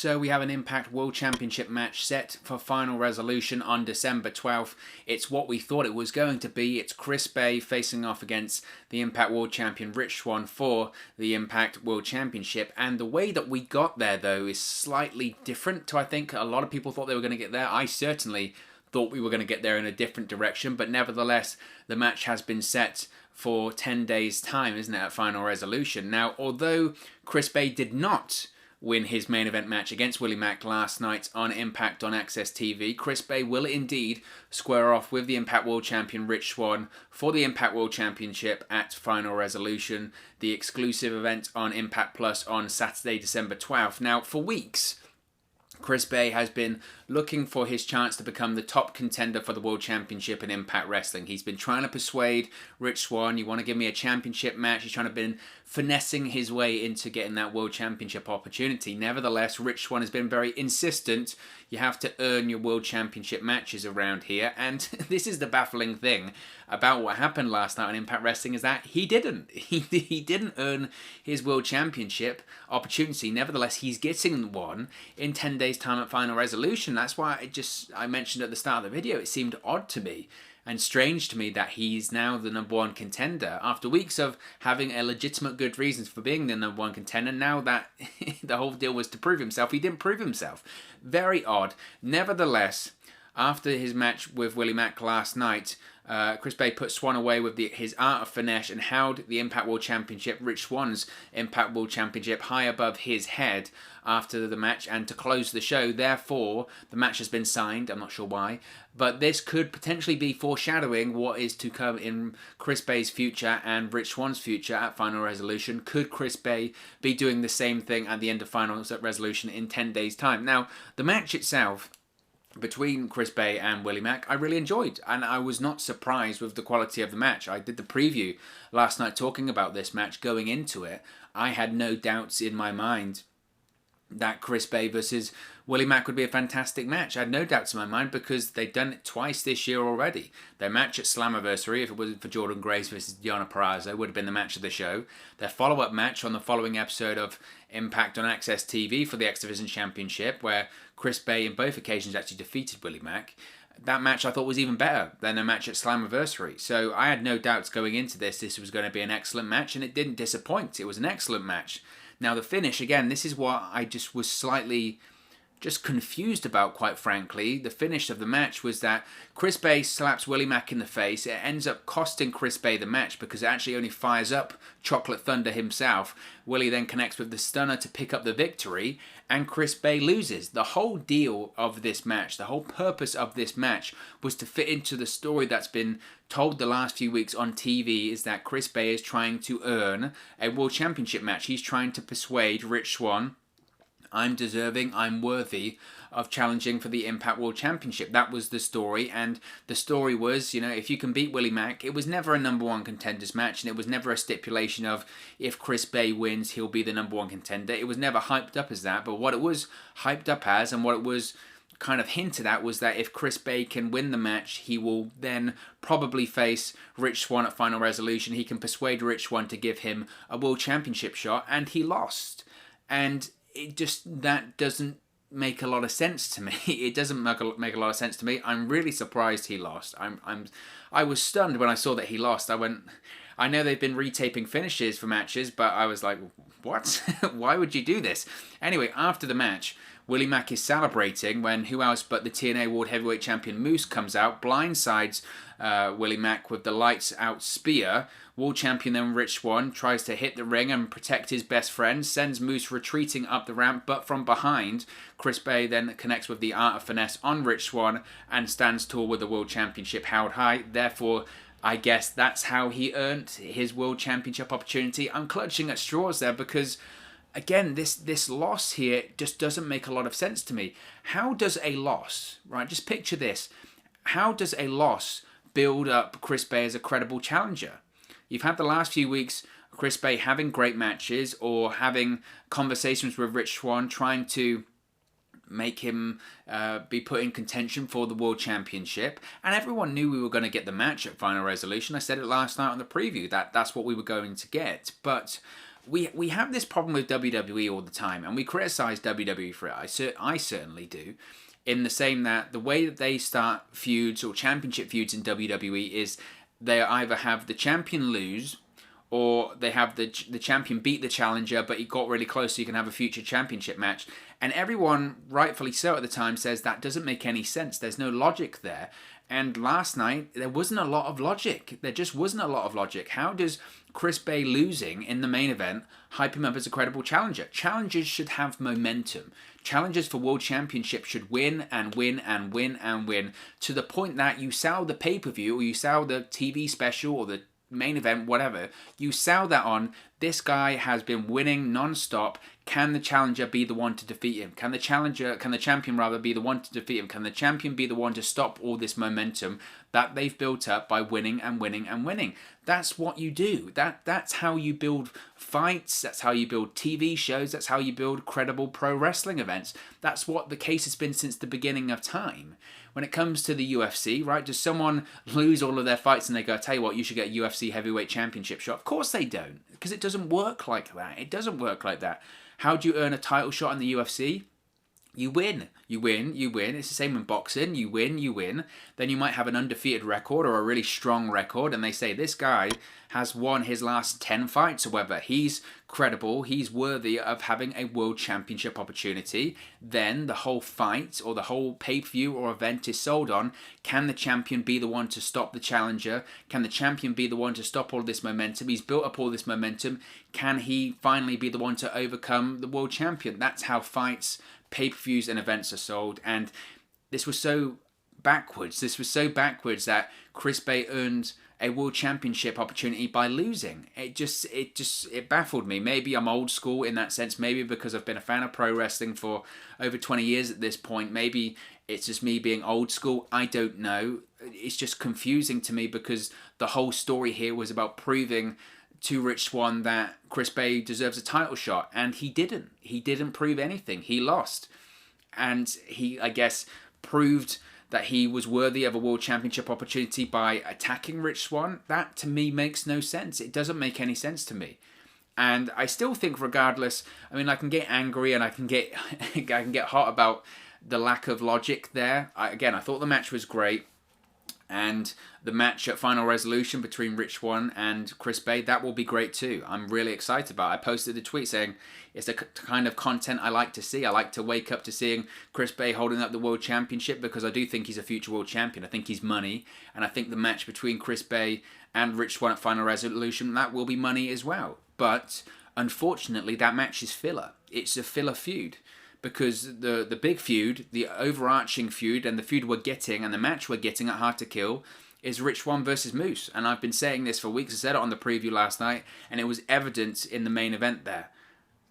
So we have an Impact World Championship match set for Final Resolution on December 12th. It's what we thought it was going to be. It's Chris Bey facing off against the Impact World Champion Rich Swann for the Impact World Championship. And the way that we got there, though, is slightly different to, I think, a lot of people thought they were going to get there. I certainly thought we were going to get there in a different direction. But nevertheless, the match has been set for 10 days' time, isn't it, at Final Resolution. Now, although Chris Bey did not win his main event match against Willie Mack last night on Impact on Access TV, Chris Bey will indeed square off with the Impact World Champion Rich Swann for the Impact World Championship at Final Resolution, the exclusive event on Impact Plus on Saturday, December 12th. Now, for weeks, Chris Bey has been looking for his chance to become the top contender for the World Championship in Impact Wrestling. He's been trying to persuade Rich Swann, you want to give me a championship match? He's trying to been finessing his way into getting that World Championship opportunity. Nevertheless, Rich Swann has been very insistent. You have to earn your World Championship matches around here. And this is the baffling thing about what happened last night on Impact Wrestling, is that he didn't. He didn't earn his World Championship opportunity. Nevertheless, he's getting one in 10 days' time at Final Resolution. That's why I mentioned at the start of the video, it seemed odd to me and strange to me that he's now the #1 contender after weeks of having a legitimate good reasons for being the #1 contender. Now that the whole deal was to prove himself, he didn't prove himself. Very odd. Nevertheless, after his match with Willie Mack last night, Chris Bey put Swann away with his art of finesse and held the Impact World Championship, Rich Swann's Impact World Championship, high above his head after the match. And to close the show, therefore, the match has been signed. I'm not sure why, but this could potentially be foreshadowing what is to come in Chris Bey's future and Rich Swann's future at Final Resolution. Could Chris Bey be doing the same thing at the end of Final Resolution in 10 days' time? Now, the match itself between Chris Bey and Willie Mack, I really enjoyed, and I was not surprised with the quality of the match. I did the preview last night talking about this match going into it. I had no doubts in my mind that Chris Bey versus Willie Mack would be a fantastic match. I had no doubts in my mind because they've done it twice this year already. Their match at Slammiversary, if it wasn't for Jordan Grace versus Deonna Purrazzo, would have been the match of the show. Their follow-up match on the following episode of Impact on Access TV for the X Division Championship, where Chris Bey in both occasions actually defeated Willie Mack. That match I thought was even better than a match at Slammiversary. So I had no doubts going into this. This was going to be an excellent match, and it didn't disappoint. It was an excellent match. Now the finish, again, this is what I just was slightly confused about, quite frankly. The finish of the match was that Chris Bey slaps Willie Mack in the face. It ends up costing Chris Bey the match because it actually only fires up Chocolate Thunder himself. Willie then connects with the stunner to pick up the victory, and Chris Bey loses. The whole deal of this match, the whole purpose of this match was to fit into the story that's been told the last few weeks on TV, is that Chris Bey is trying to earn a World Championship match. He's trying to persuade Rich Swann, I'm deserving, I'm worthy of challenging for the Impact World Championship. That was the story, and the story was, if you can beat Willie Mack, it was never a #1 contenders match, and it was never a stipulation of if Chris Bey wins, he'll be the #1 contender. It was never hyped up as that, but what it was hyped up as, and what it was kind of hinted at, was that if Chris Bey can win the match, he will then probably face Rich Swann at Final Resolution. He can persuade Rich Swann to give him a World Championship shot, and he lost. And that doesn't make a lot of sense to me. It doesn't make a lot of sense to me. I'm really surprised he lost. I was stunned when I saw that he lost. I know they've been retaping finishes for matches, but I was like, what? Why would you do this? Anyway, after the match, Willie Mack is celebrating when who else but the TNA World Heavyweight Champion Moose comes out, blindsides Willie Mack with the lights out spear. World Champion then Rich Swann tries to hit the ring and protect his best friend, sends Moose retreating up the ramp, but from behind, Chris Bey then connects with the art of finesse on Rich Swann and stands tall with the World Championship held high. Therefore, I guess that's how he earned his World Championship opportunity. I'm clutching at straws there because, again, this loss here just doesn't make a lot of sense to me. How does a loss, right, just picture this, how does a loss build up Chris Bey as a credible challenger? You've had the last few weeks Chris Bey having great matches or having conversations with Rich Swann trying to make him be put in contention for the World Championship, and everyone knew we were going to get the match at Final Resolution. I said it last night on the preview, that's what we were going to get. But we have this problem with WWE all the time, and we criticize WWE for it. I certainly do. In the same that the way that they start feuds or championship feuds in WWE is they either have the champion lose, or they have the champion beat the challenger, but he got really close so you can have a future championship match. And everyone, rightfully so at the time, says that doesn't make any sense. There's no logic there. And last night, there wasn't a lot of logic. There just wasn't a lot of logic. How does Chris Bey losing in the main event hype him up as a credible challenger? Challengers should have momentum. Challengers for World Championship should win and win and win and win to the point that you sell the pay-per-view or you sell the TV special or the main event, whatever, you sell that on, this guy has been winning non-stop. Can the challenger be the one to defeat him? Can the champion rather be the one to defeat him? Can the champion be the one to stop all this momentum that they've built up by winning and winning and winning? That's what you do. That's how you build fights. That's how you build TV shows. That's how you build credible pro wrestling events. That's what the case has been since the beginning of time. When it comes to the UFC, right, does someone lose all of their fights and they go, tell you what, you should get a UFC heavyweight championship shot? Of course they don't, because it doesn't work like that. It doesn't work like that. How do you earn a title shot in the UFC? You win. You win. You win. It's the same in boxing. You win. You win. Then you might have an undefeated record or a really strong record, and they say this guy has won his last 10 fights or whatever. He's credible. He's worthy of having a world championship opportunity. Then the whole fight or the whole pay-per-view or event is sold on, can the champion be the one to stop the challenger? Can the champion be the one to stop all this momentum? He's built up all this momentum. Can he finally be the one to overcome the world champion? That's how fights, pay-per-views and events are sold. And this was so backwards. This was so backwards that Chris Bey earned a world championship opportunity by losing. It baffled me. Maybe I'm old school in that sense. Maybe because I've been a fan of pro wrestling for over 20 years at this point. Maybe it's just me being old school. I don't know. It's just confusing to me because the whole story here was about proving to Rich Swann that Chris Bey deserves a title shot, and he didn't. He didn't prove anything. He lost. And he, I guess, proved that he was worthy of a world championship opportunity by attacking Rich Swann. That, to me, makes no sense. It doesn't make any sense to me. And I still think, regardless, I mean, I can get angry and I can get hot about the lack of logic there. I thought the match was great. And the match at Final Resolution between Rich Swann and Chris Bey, that will be great too. I'm really excited about it. I posted a tweet saying it's the kind of content I like to see. I like to wake up to seeing Chris Bey holding up the World Championship because I do think he's a future World Champion. I think he's money. And I think the match between Chris Bey and Rich Swann at Final Resolution, that will be money as well. But unfortunately, that match is filler. It's a filler feud. Because the big feud, the overarching feud, and the feud we're getting, and the match we're getting at Hard to Kill, is Rich Swann versus Moose. And I've been saying this for weeks. I said it on the preview last night, and it was evident in the main event there.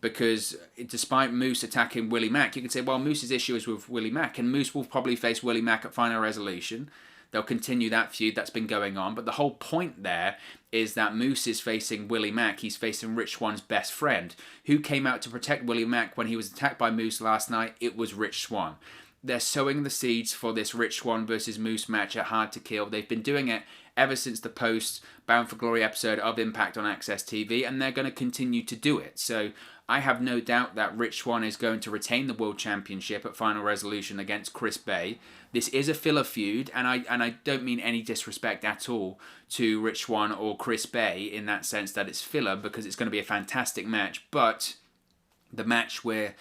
Because despite Moose attacking Willie Mack, you can say, well, Moose's issue is with Willie Mack, and Moose will probably face Willie Mack at Final Resolution. They'll continue that feud that's been going on. But the whole point there is that Moose is facing Willie Mack. He's facing Rich Swann's best friend. Who came out to protect Willie Mack when he was attacked by Moose last night? It was Rich Swann. They're sowing the seeds for this Rich Swann versus Moose match at Hard to Kill. They've been doing it ever since the post Bound for Glory episode of Impact on Access TV, and they're going to continue to do it. So I have no doubt that Rich Swann is going to retain the World Championship at Final Resolution against Chris Bey. This is a filler feud, and I don't mean any disrespect at all to Rich Swann or Chris Bey in that sense that it's filler, because it's going to be a fantastic match. But the match we're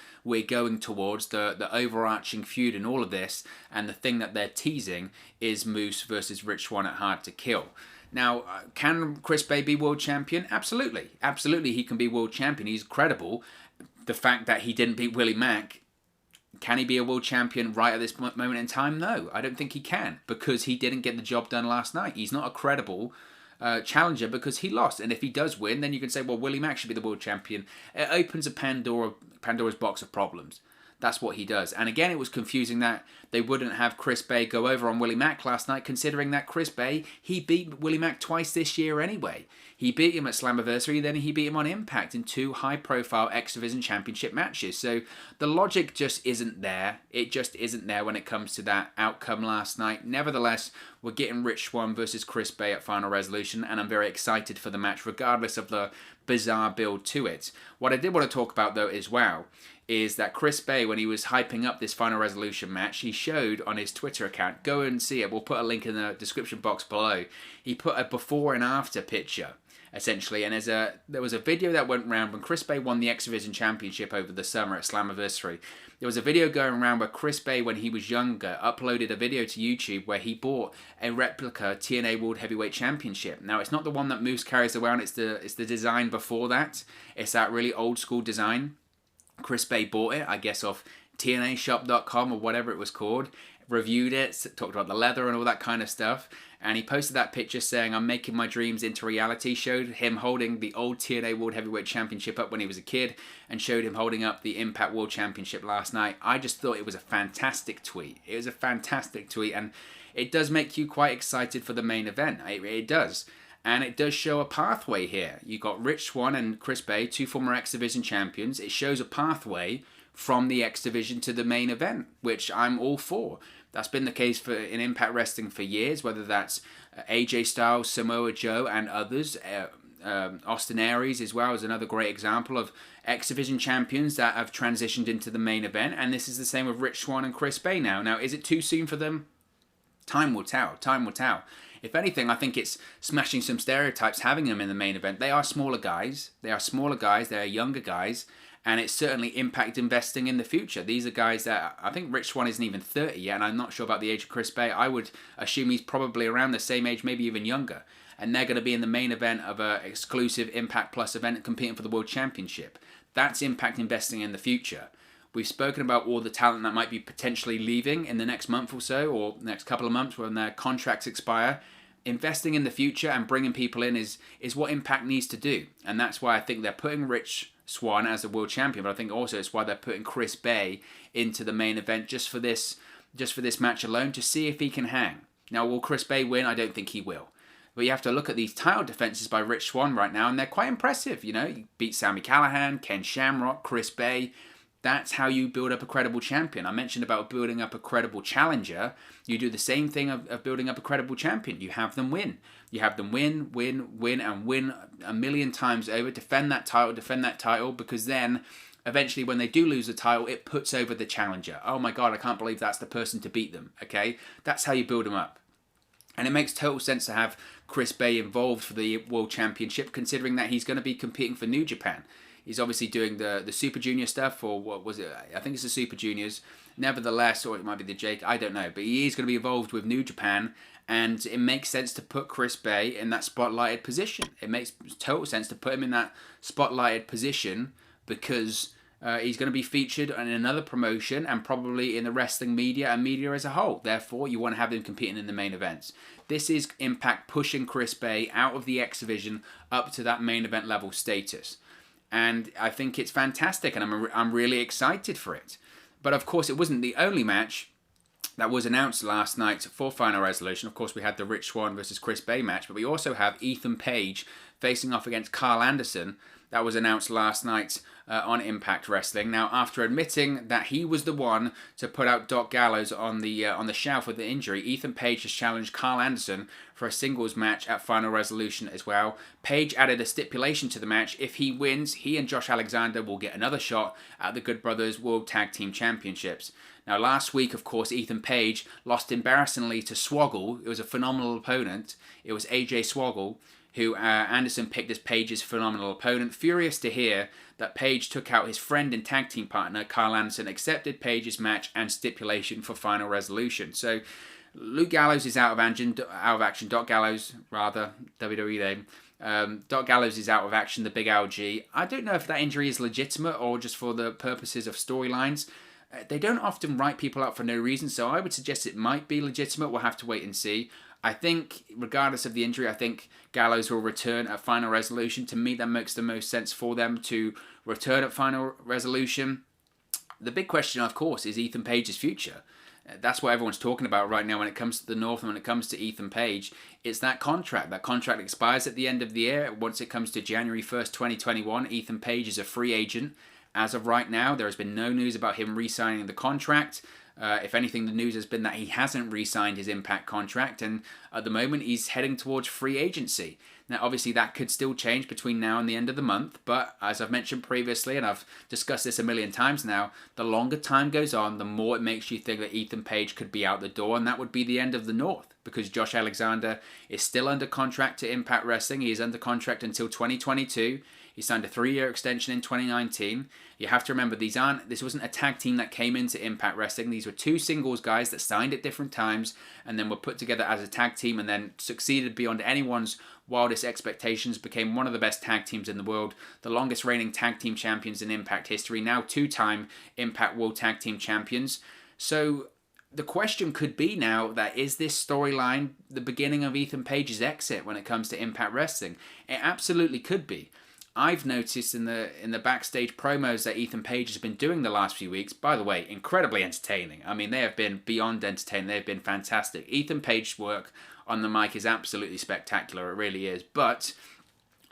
going towards, the overarching feud in all of this, and the thing that they're teasing is Moose versus Rich Swann at Hard to Kill. Now, can Chris Bey be world champion? Absolutely. Absolutely he can be world champion. He's credible. The fact that he didn't beat Willie Mack, can he be a world champion right at this moment in time? No, I don't think he can, because he didn't get the job done last night. He's not a credible challenger because he lost. And if he does win, then you can say, well, Willie Mack should be the world champion. It opens a Pandora's box of problems. That's what he does. And again, it was confusing that they wouldn't have Chris Bey go over on Willie Mack last night, considering that Chris Bey, he beat Willie Mack twice this year anyway. He beat him at Slammiversary, then he beat him on Impact in 2 high-profile X Division Championship matches. So the logic just isn't there. It just isn't there when it comes to that outcome last night. Nevertheless, we're getting Rich Swann versus Chris Bey at Final Resolution, and I'm very excited for the match, regardless of the bizarre build to it. What I did want to talk about, though, as well, is that Chris Bey, when he was hyping up this Final Resolution match, he showed on his Twitter account, go and see it, we'll put a link in the description box below, he put a before and after picture, essentially, and there was a video that went around when Chris Bey won the X Division Championship over the summer at Slammiversary. There was a video going around where Chris Bey, when he was younger, uploaded a video to YouTube where he bought a replica TNA World Heavyweight Championship. Now, it's not the one that Moose carries around, it's the design before that. It's that really old school design. Chris Bey bought it, I guess, off TNAshop.com or whatever it was called, reviewed it, talked about the leather and all that kind of stuff, and he posted that picture saying, I'm making my dreams into reality, showed him holding the old TNA World Heavyweight Championship up when he was a kid, and showed him holding up the Impact World Championship last night. I just thought it was a fantastic tweet. It was a fantastic tweet, and it does make you quite excited for the main event. It does. And it does show a pathway here. You've got Rich Swann and Chris Bey, 2 former X Division champions. It shows a pathway from the X Division to the main event, which I'm all for. That's been the case in Impact Wrestling for years, whether that's AJ Styles, Samoa Joe, and others. Austin Aries as well is another great example of X Division champions that have transitioned into the main event. And this is the same with Rich Swann and Chris Bey now. Now, is it too soon for them? Time will tell. Time will tell. If anything, I think it's smashing some stereotypes having them in the main event. They are smaller guys. They are younger guys. And it's certainly Impact investing in the future. These are guys that, I think Rich Swann isn't even 30 yet, and I'm not sure about the age of Chris Bey. I would assume he's probably around the same age, maybe even younger. And they're going to be in the main event of an exclusive Impact Plus event competing for the World Championship. That's Impact investing in the future. We've spoken about all the talent that might be potentially leaving in the next month or so, or next couple of months when their contracts expire. Investing in the future and bringing people in is what Impact needs to do. And that's why I think they're putting Rich Swann as a world champion, but I think also it's why they're putting Chris Bey into the main event just for this match alone, to see if he can hang. Now, will Chris Bey win? I don't think he will. But you have to look at these title defenses by Rich Swann right now, and they're quite impressive. You know, you beat Sami Callihan, Ken Shamrock, Chris Bey. That's how you build up a credible champion. I mentioned about building up a credible challenger. You do the same thing of building up a credible champion. You have them win. You have them win, and win a million times over. Defend that title, because then eventually when they do lose the title, it puts over the challenger. Oh my God, I can't believe that's the person to beat them. Okay? That's how you build them up. And it makes total sense to have Chris Bey involved for the World Championship, considering that he's going to be competing for New Japan. He's obviously doing the Super Junior stuff, or what was it? I think it's the Super Juniors. Nevertheless, or it might be the Jake, I don't know. But he is going to be involved with New Japan, and it makes sense to put Chris Bey in that spotlighted position. It makes total sense to put him in that spotlighted position because he's going to be featured in another promotion and probably in the wrestling media and media as a whole. Therefore, you want to have him competing in the main events. This is Impact pushing Chris Bey out of the X Division up to that main event level status. And I think it's fantastic, and I'm really excited for it. But of course, it wasn't the only match that was announced last night for Final Resolution. Of course, we had the Rich Swann versus Chris Bey match, but we also have Ethan Page facing off against Carl Anderson. That was announced last night on Impact Wrestling. Now, after admitting that he was the one to put out Doc Gallows on the shelf with the injury, Ethan Page has challenged Carl Anderson for a singles match at Final Resolution as well. Page added a stipulation to the match. If he wins, he and Josh Alexander will get another shot at the Good Brothers World Tag Team Championships. Now, last week, of course, Ethan Page lost embarrassingly to Swoggle. It was a phenomenal opponent. It was AJ Swoggle, who Anderson picked as Page's phenomenal opponent. Furious to hear that Page took out his friend and tag team partner, Carl Anderson, accepted Page's match and stipulation for Final Resolution. So, Luke Gallows is out of action. Doc Gallows, rather, WWE name. Doc Gallows is out of action, the big LG. I don't know if that injury is legitimate or just for the purposes of storylines. They don't often write people out for no reason, so I would suggest it might be legitimate. We'll have to wait and see. I think, regardless of the injury, I think Gallows will return at Final Resolution. To me, that makes the most sense for them to return at Final Resolution. The big question, of course, is Ethan Page's future. That's what everyone's talking about right now when it comes to the North and when it comes to Ethan Page. It's that contract. That contract expires at the end of the year. Once it comes to January 1st, 2021, Ethan Page is a free agent. As of right now, there has been no news about him re-signing the contract. If anything, the news has been that he hasn't re-signed his Impact contract, and at the moment he's heading towards free agency. Now, obviously, that could still change between now and the end of the month, but as I've mentioned previously, and I've discussed this a million times now, the longer time goes on, the more it makes you think that Ethan Page could be out the door, and that would be the end of the North, because Josh Alexander is still under contract to Impact Wrestling. He is under contract until 2022. He signed a 3-year extension in 2019. You have to remember, this wasn't a tag team that came into Impact Wrestling. These were two singles guys that signed at different times and then were put together as a tag team and then succeeded beyond anyone's wildest expectations, became one of the best tag teams in the world, the longest reigning tag team champions in Impact history, now 2-time Impact World Tag Team Champions. So the question could be now that is this storyline the beginning of Ethan Page's exit when it comes to Impact Wrestling? It absolutely could be. I've noticed in the backstage promos that Ethan Page has been doing the last few weeks, by the way, incredibly entertaining. I mean, they have been beyond entertaining. They've been fantastic. Ethan Page's work on the mic is absolutely spectacular. It really is. But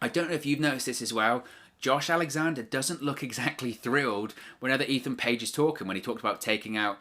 I don't know if you've noticed this as well. Josh Alexander doesn't look exactly thrilled whenever Ethan Page is talking. When he talked about taking out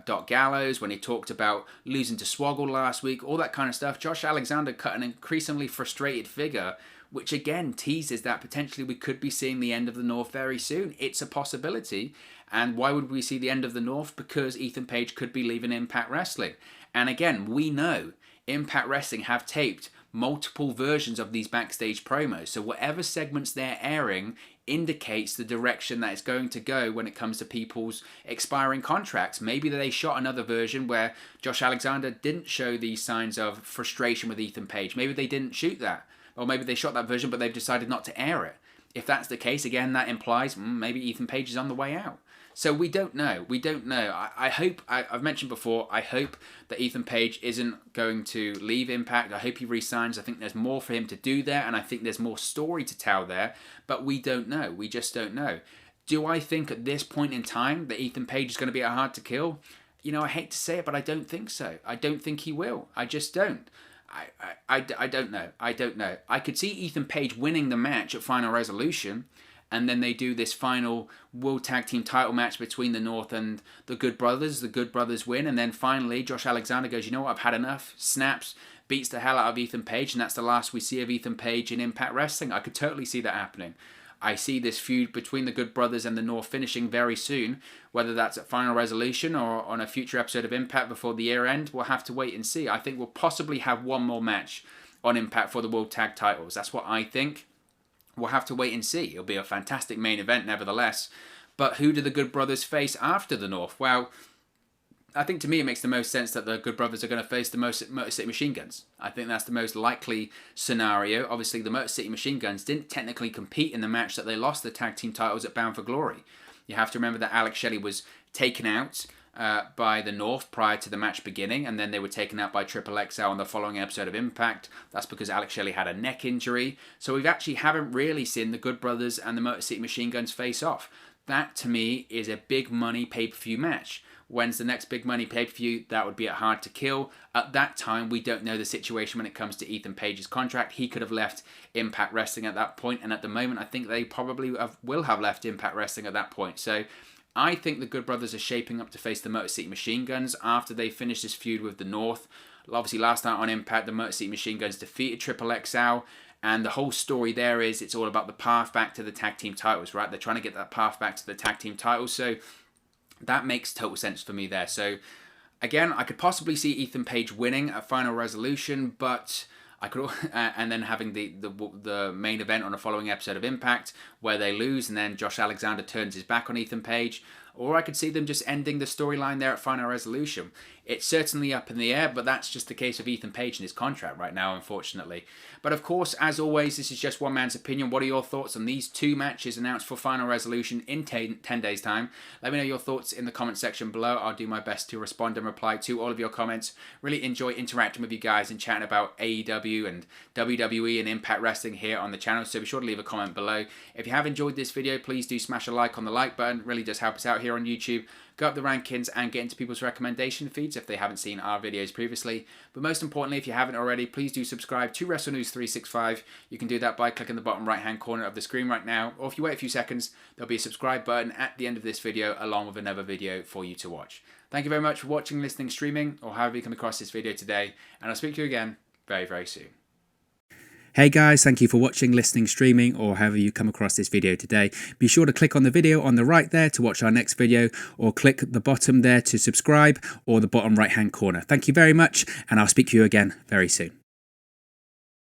Doc Gallows, when he talked about losing to Swoggle last week, all that kind of stuff, Josh Alexander cut an increasingly frustrated figure, which again teases that potentially we could be seeing the end of the North very soon. It's a possibility. And why would we see the end of the North? Because Ethan Page could be leaving Impact Wrestling. And again, we know Impact Wrestling have taped multiple versions of these backstage promos. So whatever segments they're airing indicates the direction that it's going to go when it comes to people's expiring contracts. Maybe they shot another version where Josh Alexander didn't show these signs of frustration with Ethan Page. Maybe they didn't shoot that. Or maybe they shot that version, but they've decided not to air it. If that's the case, again, that implies maybe Ethan Page is on the way out. So we don't know. We don't know. I hope, I've mentioned before, I hope that Ethan Page isn't going to leave Impact. I hope he resigns. I think there's more for him to do there, and I think there's more story to tell there. But we don't know. We just don't know. Do I think at this point in time that Ethan Page is going to be a hard to kill? You know, I hate to say it, but I don't think so. I don't think he will. I just don't. I don't know. I don't know. I could see Ethan Page winning the match at Final Resolution, and then they do this final World Tag Team title match between the North and the Good Brothers. The Good Brothers win, and then finally Josh Alexander goes, you know what, I've had enough. Snaps, beats the hell out of Ethan Page, and that's the last we see of Ethan Page in Impact Wrestling. I could totally see that happening. I see this feud between the Good Brothers and the North finishing very soon. Whether that's at Final Resolution or on a future episode of Impact before the year end, we'll have to wait and see. I think we'll possibly have one more match on Impact for the World Tag Titles. That's what I think. We'll have to wait and see. It'll be a fantastic main event nevertheless. But who do the Good Brothers face after the North? Well, I think to me it makes the most sense that the Good Brothers are going to face the Motor City Machine Guns. I think that's the most likely scenario. Obviously, the Motor City Machine Guns didn't technically compete in the match that they lost the tag team titles at Bound for Glory. You have to remember that Alex Shelley was taken out by the North prior to the match beginning, and then they were taken out by Triple XL on the following episode of Impact. That's because Alex Shelley had a neck injury. So we actually haven't really seen the Good Brothers and the Motor City Machine Guns face off. That, to me, is a big money pay-per-view match. When's the next big money pay-per-view? That would be at Hard to Kill. At that time, we don't know the situation when it comes to Ethan Page's contract. He could have left Impact Wrestling at that point, and at the moment, I think they probably will have left Impact Wrestling at that point. So I think the Good Brothers are shaping up to face the Motor City Machine Guns after they finish this feud with the North. Obviously, last night on Impact, the Motor City Machine Guns defeated Triple XL, and the whole story there is it's all about the path back to the tag team titles, right? They're trying to get that path back to the tag team titles, so that makes total sense for me there. So again, I could possibly see Ethan Page winning at Final Resolution, but I could, and then having the main event on a following episode of Impact where they lose, and then Josh Alexander turns his back on Ethan Page. Or I could see them just ending the storyline there at Final Resolution. It's certainly up in the air, but that's just the case of Ethan Page and his contract right now, unfortunately. But of course, as always, this is just one man's opinion. What are your thoughts on these two matches announced for Final Resolution in 10 days' time? Let me know your thoughts in the comment section below. I'll do my best to respond and reply to all of your comments. Really enjoy interacting with you guys and chatting about AEW and WWE and Impact Wrestling here on the channel, so be sure to leave a comment below. If you have enjoyed this video, please do smash a like on the like button. It really does help us out here on YouTube, go up the rankings and get into people's recommendation feeds if they haven't seen our videos previously. But most importantly, if you haven't already, please do subscribe to Wrestle News 365. You can do that by clicking the bottom right hand corner of the screen right now, or if you wait a few seconds, there'll be a subscribe button at the end of this video along with another video for you to watch. Thank you very much for watching, listening, streaming, or however you come across this video today, and I'll speak to you again very, very soon. Hey guys, thank you for watching, listening, streaming, or however you come across this video today. Be sure to click on the video on the right there to watch our next video, or click the bottom there to subscribe, or the bottom right hand corner. Thank you very much, and I'll speak to you again very soon.